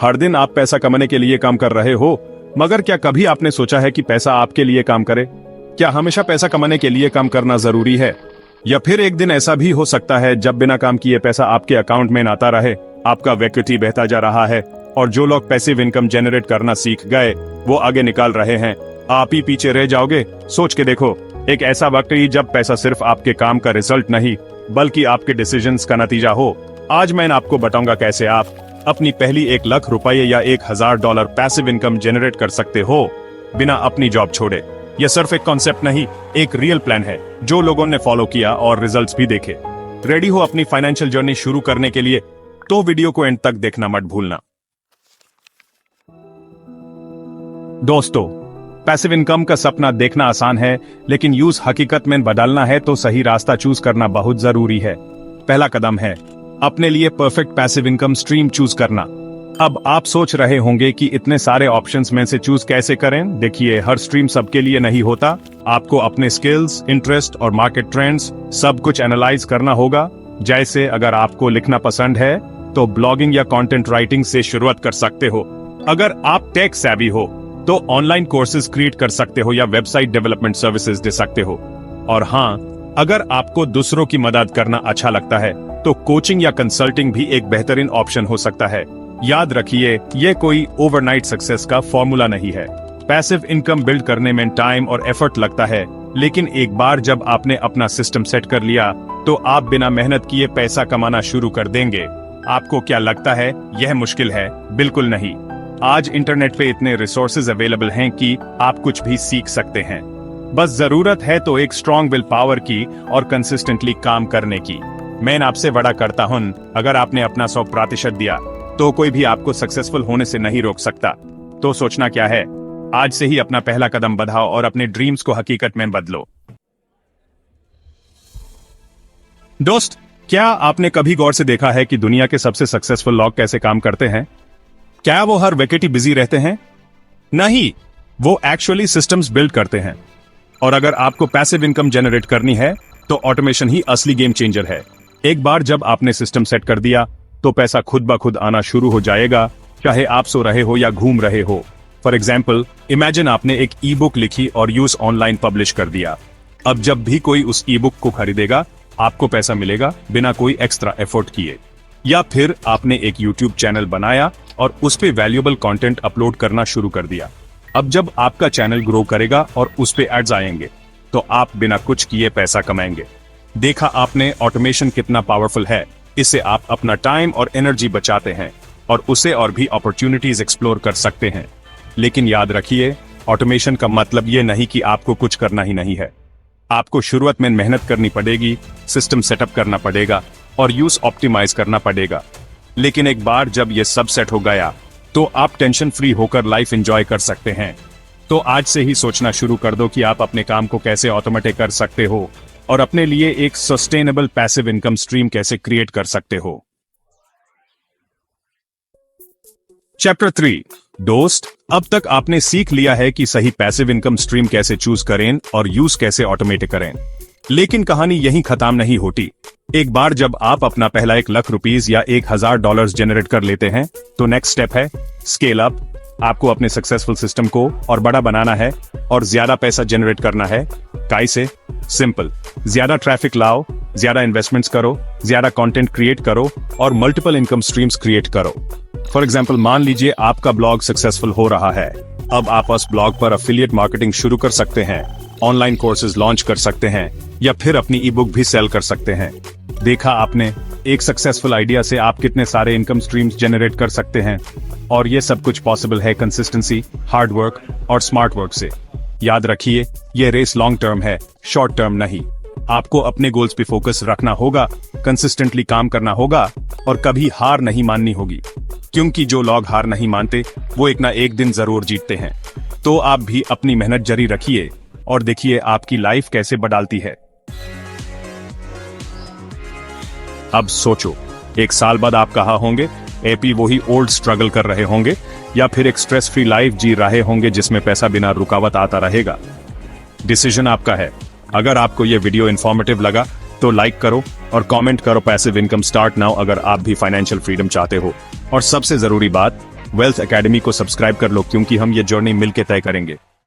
हर दिन आप पैसा कमाने के लिए काम कर रहे हो, मगर क्या कभी आपने सोचा है कि पैसा आपके लिए काम करे? क्या हमेशा पैसा कमाने के लिए काम करना जरूरी है? या फिर एक दिन ऐसा भी हो सकता है जब बिना काम किए पैसा आपके अकाउंट में आता रहे, आपका इक्विटी बहता जा रहा है और जो लोग पैसिव इनकम जनरेट करना सीख गए वो आगे निकाल रहे हैं, आप ही पीछे रह जाओगे? सोच के देखो, एक ऐसा वक्त जब पैसा सिर्फ आपके काम का रिजल्ट नहीं बल्कि आपके डिसीजंस का नतीजा हो। आज मैं आपको बताऊंगा कैसे आप अपनी पहली 1 लाख रुपए या $1000 पैसिव इनकम जनरेट कर सकते हो बिना अपनी जॉब छोड़े। यह सिर्फ एक कॉन्सेप्ट नहीं, एक रियल प्लान है जो लोगों ने फॉलो किया और रिजल्ट्स भी देखे। रेडी हो अपनी फाइनेंशियल जर्नी शुरू करने के लिए? तो वीडियो को एंड तक देखना मत भूलना। दोस्तों, पैसिव इनकम का सपना देखना आसान है, लेकिन यूज हकीकत में बदलना है तो सही रास्ता चूज करना बहुत जरूरी है। पहला कदम है अपने लिए perfect passive income stream choose करना। अब आप सोच रहे होंगे कि इतने सारे ऑप्शंस में से चूज कैसे करें? देखिए, हर स्ट्रीम सबके लिए नहीं होता। आपको अपने स्किल्स, इंटरेस्ट और मार्केट ट्रेंड्स सब कुछ एनालाइज करना होगा। जैसे अगर आपको लिखना पसंद है तो ब्लॉगिंग या कंटेंट राइटिंग से शुरुआत कर सकते हो। अगर आप टेक सैवी हो तो ऑनलाइन कोर्सेज क्रिएट कर सकते हो या वेबसाइट डेवलपमेंट सर्विसेज दे सकते हो। और हाँ, अगर आपको दूसरों की मदद करना अच्छा लगता है तो कोचिंग या कंसल्टिंग भी एक बेहतरीन ऑप्शन हो सकता है। याद रखिए, ये कोई ओवरनाइट सक्सेस का फॉर्मूला नहीं है। पैसिव इनकम बिल्ड करने में टाइम और एफर्ट लगता है, लेकिन एक बार जब आपने अपना सिस्टम सेट कर लिया तो आप बिना मेहनत किए पैसा कमाना शुरू कर देंगे। आपको क्या लगता है यह मुश्किल है? बिल्कुल नहीं। आज इंटरनेट पे इतने रिसोर्सेज अवेलेबल हैं कि आप कुछ भी सीख सकते हैं। बस जरूरत है तो एक स्ट्रॉन्ग विल पावर की और कंसिस्टेंटली काम करने की। मैं आपसे बड़ा करता हूं, अगर आपने अपना 100% दिया तो कोई भी आपको सक्सेसफुल होने से नहीं रोक सकता। तो सोचना क्या है? आज से ही अपना पहला कदम बढ़ाओ और अपने ड्रीम्स को हकीकत में बदलो। दोस्त, क्या आपने कभी गौर से देखा है कि दुनिया के सबसे सक्सेसफुल लोग कैसे काम करते हैं? क्या वो हर वक्त बिजी रहते हैं? नहीं, वो एक्चुअली सिस्टम्स बिल्ड करते हैं। और अगर आपको पैसिव इनकम जनरेट करनी है तो ऑटोमेशन ही असली गेम चेंजर है। एक बार जब आपने सिस्टम सेट कर दिया तो पैसा खुद ब खुद आना शुरू हो जाएगा, चाहे आप सो रहे हो या घूम रहे हो। फॉर एग्जाम्पल, इमेजिन आपने एक ई बुक लिखी और यूज ऑनलाइन पब्लिश कर दिया। अब जब भी कोई उस ई बुक को खरीदेगा आपको पैसा मिलेगा बिना कोई एक्स्ट्रा एफर्ट किए। या फिर आपने एक यूट्यूब चैनल बनाया और उस पे वैल्यूएबल कंटेंट अपलोड करना शुरू कर दिया। अब जब आपका चैनल ग्रो करेगा और उस पे एड्स आएंगे तो आप बिना कुछ किए पैसा कमाएंगे। देखा आपने ऑटोमेशन कितना पावरफुल है? इससे आप अपना टाइम और एनर्जी बचाते हैं और उसे और भी अपॉर्चुनिटीज एक्सप्लोर कर सकते हैं। लेकिन याद रखिए, ऑटोमेशन का मतलब ये नहीं कि आपको कुछ करना ही नहीं है। आपको शुरुआत में मेहनत करनी पड़ेगी, सिस्टम सेटअप करना पड़ेगा और यूज ऑप्टिमाइज करना पड़ेगा। लेकिन एक बार जब ये सब सेट हो गया तो आप टेंशन फ्री होकर लाइफ एंजॉय कर सकते हैं। तो आज से ही सोचना शुरू कर दो कि आप अपने काम को कैसे ऑटोमेटिक कर सकते हो और अपने लिए एक सस्टेनेबल पैसिव इनकम स्ट्रीम कैसे क्रिएट कर सकते हो। चैप्टर 3। दोस्त, अब तक आपने सीख लिया है कि सही पैसिव इनकम स्ट्रीम कैसे चूज करें और यूज कैसे ऑटोमेटिक करें। लेकिन कहानी यहीं खत्म नहीं होती। एक बार जब आप अपना पहला 1 लाख रुपीस या $1000 जनरेट कर लेते हैं तो नेक्स्ट स्टेप है स्केल अप। आपको अपने सक्सेसफुल सिस्टम को और बड़ा बनाना है और ज्यादा पैसा जनरेट करना है। कैसे? सिंपल, ज्यादा ट्रैफिक लाओ, ज्यादा इन्वेस्टमेंट्स करो, ज्यादा कंटेंट क्रिएट करो और मल्टीपल इनकम स्ट्रीम्स क्रिएट करो। फॉर एग्जांपल, मान लीजिए आपका ब्लॉग सक्सेसफुल हो रहा है। अब आप उस ब्लॉग पर एफिलिएट मार्केटिंग शुरू कर सकते हैं, ऑनलाइन कोर्सेज लॉन्च कर सकते हैं या फिर अपनी ई बुक भी सेल कर सकते हैं। देखा आपने, एक सक्सेसफुल आइडिया से आप कितने सारे इनकम स्ट्रीम्स जनरेट कर सकते हैं। और ये सब कुछ पॉसिबल है कंसिस्टेंसी, हार्ड वर्क और स्मार्ट वर्क से। याद रखिए, ये रेस लॉन्ग टर्म है, शॉर्ट टर्म नहीं। आपको अपने गोल्स पे फोकस रखना होगा, कंसिस्टेंटली काम करना होगा और कभी हार नहीं माननी होगी, क्योंकि जो लोग हार नहीं मानते वो एक ना एक दिन जरूर जीतते हैं। तो आप भी अपनी मेहनत जारी रखिए और देखिए आपकी लाइफ कैसे बदलती है। अब सोचो, 1 साल बाद आप कहाँ होंगे? एपी वही ओल्ड स्ट्रगल कर रहे होंगे या फिर एक स्ट्रेस फ्री लाइफ जी रहे होंगे जिसमें पैसा बिना रुकावट आता रहेगा? डिसीजन आपका है। अगर आपको यह वीडियो इंफॉर्मेटिव लगा तो लाइक करो और कमेंट करो पैसिव इनकम स्टार्ट नाउ अगर आप भी फाइनेंशियल फ्रीडम चाहते हो। और सबसे जरूरी बात, वेल्थ एकेडमी को सब्सक्राइब कर लो क्योंकि हम ये जर्नी मिलकर तय करेंगे।